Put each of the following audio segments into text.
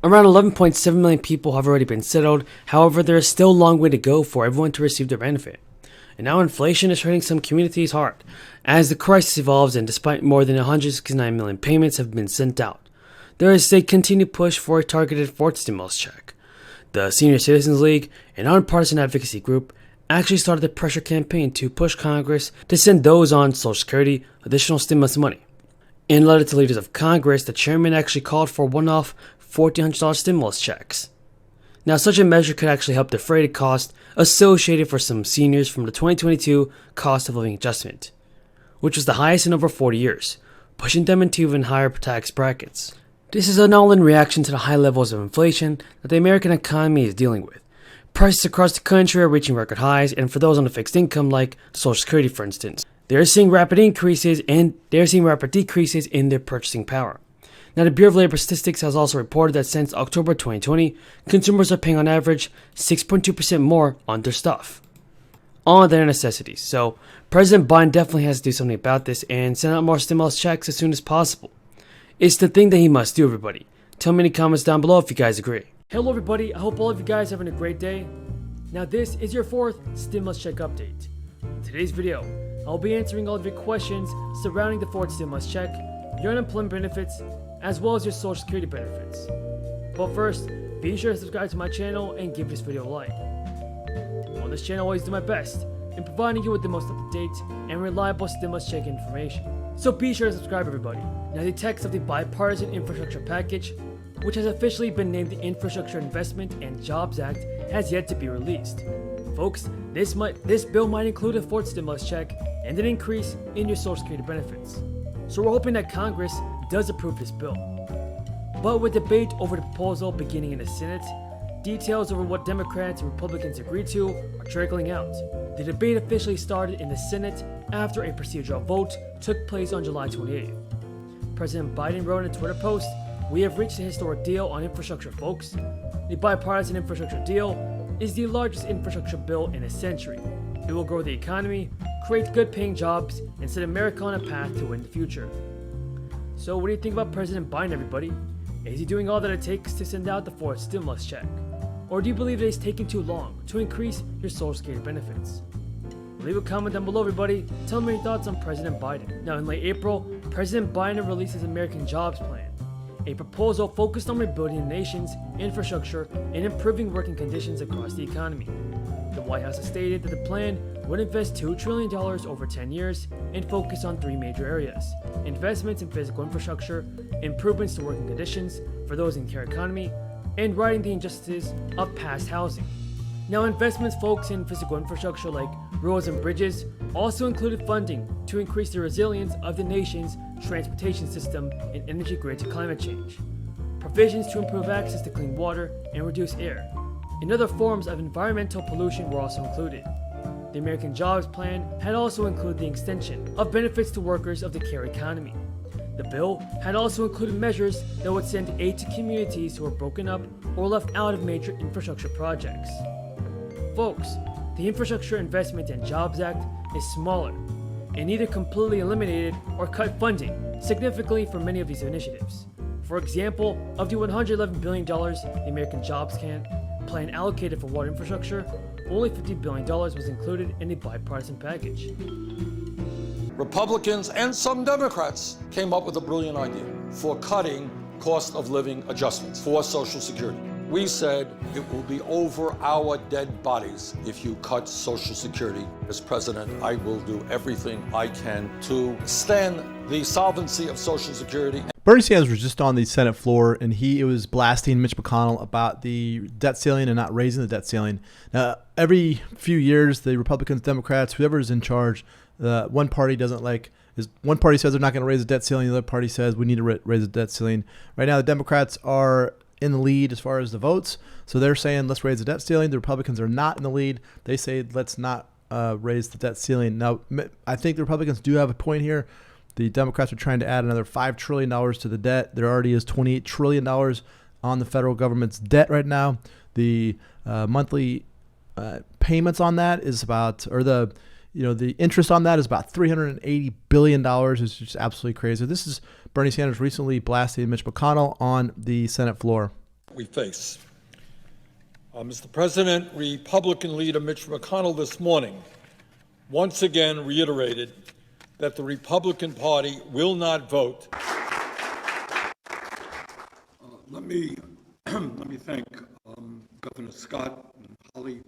Around 11.7 million people have already been settled. However, there is still a long way to go for everyone to receive their benefit. And now inflation is hurting some communities hard as the crisis evolves, and despite more than 169 million payments have been sent out, there is a continued push for a targeted fourth stimulus check. The Senior Citizens League, a nonpartisan advocacy group, actually started a pressure campaign to push Congress to send those on Social Security additional stimulus money. In a letter to leaders of Congress, the chairman actually called for one-off $1,400 stimulus checks. Now, such a measure could actually help defray the cost associated for some seniors from the 2022 cost of living adjustment, which was the highest in over 40 years, pushing them into even higher tax brackets. This is an all-in reaction to the high levels of inflation that the American economy is dealing with. Prices across the country are reaching record highs, and for those on a fixed income like Social Security for instance, they're seeing rapid decreases in their purchasing power. Now, the Bureau of Labor Statistics has also reported that since October 2020, consumers are paying on average 6.2% more on their stuff, on their necessities. So President Biden definitely has to do something about this and send out more stimulus checks as soon as possible. It's the thing that he must do, everybody. Tell me in the comments down below if you guys agree. Hello everybody, I hope all of you guys are having a great day. Now this is your fourth stimulus check update. In today's video, I'll be answering all of your questions surrounding the fourth stimulus check, your unemployment benefits, as well as your Social Security benefits. But first, be sure to subscribe to my channel and give this video a like. On this channel, I always do my best in providing you with the most up-to-date and reliable stimulus check information. So be sure to subscribe, everybody. Now, the text of the bipartisan infrastructure package, which has officially been named the Infrastructure Investment and Jobs Act, has yet to be released. Folks, this bill might include a fourth stimulus check and an increase in your Social Security benefits. So we're hoping that Congress does approve this bill. But with debate over the proposal beginning in the Senate, details over what Democrats and Republicans agreed to are trickling out. The debate officially started in the Senate after a procedural vote took place on July 28th. President Biden wrote in a Twitter post, "We have reached a historic deal on infrastructure, folks. The bipartisan infrastructure deal is the largest infrastructure bill in a century. It will grow the economy, create good-paying jobs, and set America on a path to win the future." So what do you think about President Biden, everybody? Is he doing all that it takes to send out the fourth stimulus check? Or do you believe that he's taking too long to increase your Social Security benefits? Leave a comment down below, everybody. Tell me your thoughts on President Biden. Now, in late April, President Biden released his American Jobs Plan, a proposal focused on rebuilding the nation's infrastructure and improving working conditions across the economy. The White House has stated that the plan would invest $2 trillion over 10 years and focus on three major areas: investments in physical infrastructure, improvements to working conditions for those in the care economy, and righting the injustices of past housing. Now, investments focused in physical infrastructure like roads and bridges also included funding to increase the resilience of the nation's transportation system and energy grid to climate change, provisions to improve access to clean water and reduce air, and other forms of environmental pollution were also included. The American Jobs Plan had also included the extension of benefits to workers of the care economy. The bill had also included measures that would send aid to communities who were broken up or left out of major infrastructure projects. Folks, the Infrastructure Investment and Jobs Act is smaller and either completely eliminated or cut funding significantly for many of these initiatives. For example, of the $111 billion the American Jobs Plan allocated for water infrastructure, only $50 billion was included in the bipartisan package. Republicans and some Democrats came up with a brilliant idea for cutting cost of living adjustments for Social Security. We said it will be over our dead bodies if you cut Social Security. As president, I will do everything I can to extend the solvency of Social Security. Bernie Sanders was just on the Senate floor, and he was blasting Mitch McConnell about the debt ceiling and not raising the debt ceiling. Now, every few years, the Republicans, Democrats, whoever is in charge, one party doesn't like. One party says they're not going to raise the debt ceiling. The other party says we need to raise the debt ceiling. Right now, the Democrats are in the lead as far as the votes, so they're saying let's raise the debt ceiling. The Republicans are not in the lead. They say let's not raise the debt ceiling. Now, I think the Republicans do have a point here. The Democrats are trying to add another $5 trillion to the debt. There already is $28 trillion on the federal government's debt right now. The monthly payments on that is about, or the interest on that is about $380 billion. It's just absolutely crazy. This is Bernie Sanders recently blasting Mitch McConnell on the Senate floor. we face. Mr. President, Republican leader Mitch McConnell this morning once again reiterated that the Republican Party will not vote. Let me thank Governor Scott and Holly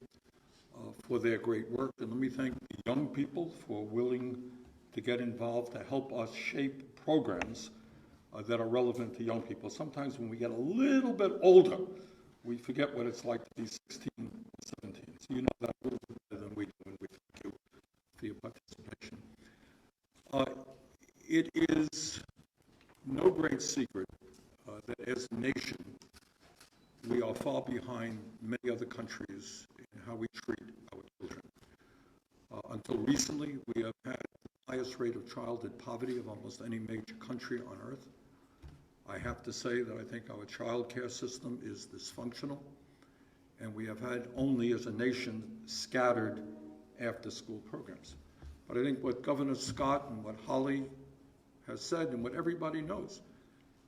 for their great work, and let me thank the young people for willing to get involved to help us shape programs that are relevant to young people. Sometimes when we get a little bit older, we forget what it's like to be 16 or 17. So you know that a little bit better than we do, and we thank you for your participation. It is no great secret that as a nation, we are far behind many other countries in how we treat our children. Until recently, we have had the highest rate of childhood poverty of almost any major country on earth. I have to say that I think our child care system is dysfunctional, and we have had only, as a nation, scattered after-school programs. But I think what Governor Scott and what Holly has said, and what everybody knows,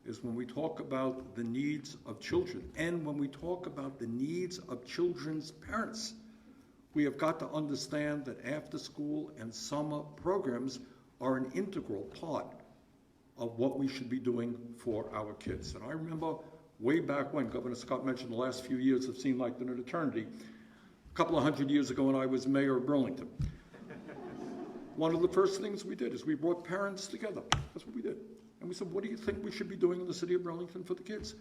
is when we talk about the needs of children, and when we talk about the needs of children's parents, we have got to understand that after-school and summer programs are an integral part of what we should be doing for our kids. And I remember way back when Governor Scott mentioned the last few years have seemed like an eternity. A couple of hundred years ago when I was mayor of Burlington, one of the first things we did is we brought parents together. That's what we did. And we said, what do you think we should be doing in the city of Burlington for the kids?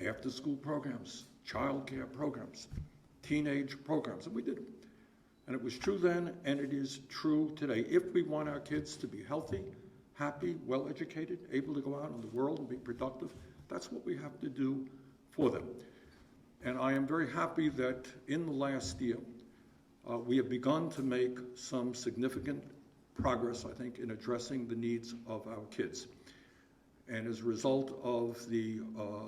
After-school programs, child care programs, teenage programs, and we did. And it was true then, and it is true today. If we want our kids to be healthy, happy, well-educated, able to go out in the world and be productive, that's what we have to do for them. And I am very happy that in the last year, we have begun to make some significant progress, I think, in addressing the needs of our kids. And as a result of the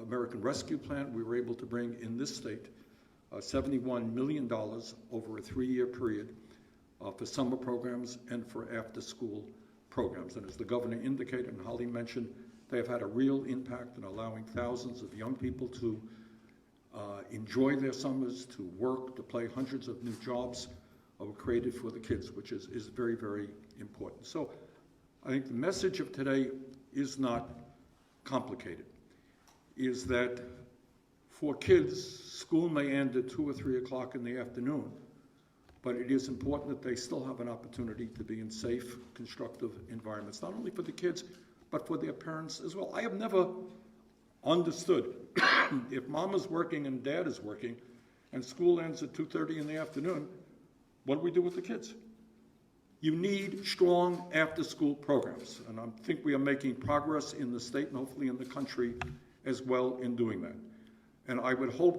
American Rescue Plan, we were able to bring in this state $71 million over a 3-year period for summer programs and for after-school programs. And as the governor indicated and Holly mentioned, they have had a real impact in allowing thousands of young people to enjoy their summers, to work, to play. Hundreds of new jobs were created for the kids, which is very, very important. So I think the message of today is not complicated, is that for kids, school may end at 2 or 3 o'clock in the afternoon, but it is important that they still have an opportunity to be in safe, constructive environments, not only for the kids, but for their parents as well. I have never understood if mom is working and dad is working and school ends at 2:30 in the afternoon, what do we do with the kids? You need strong after-school programs, and I think we are making progress in the state and hopefully in the country as well in doing that. And I would hope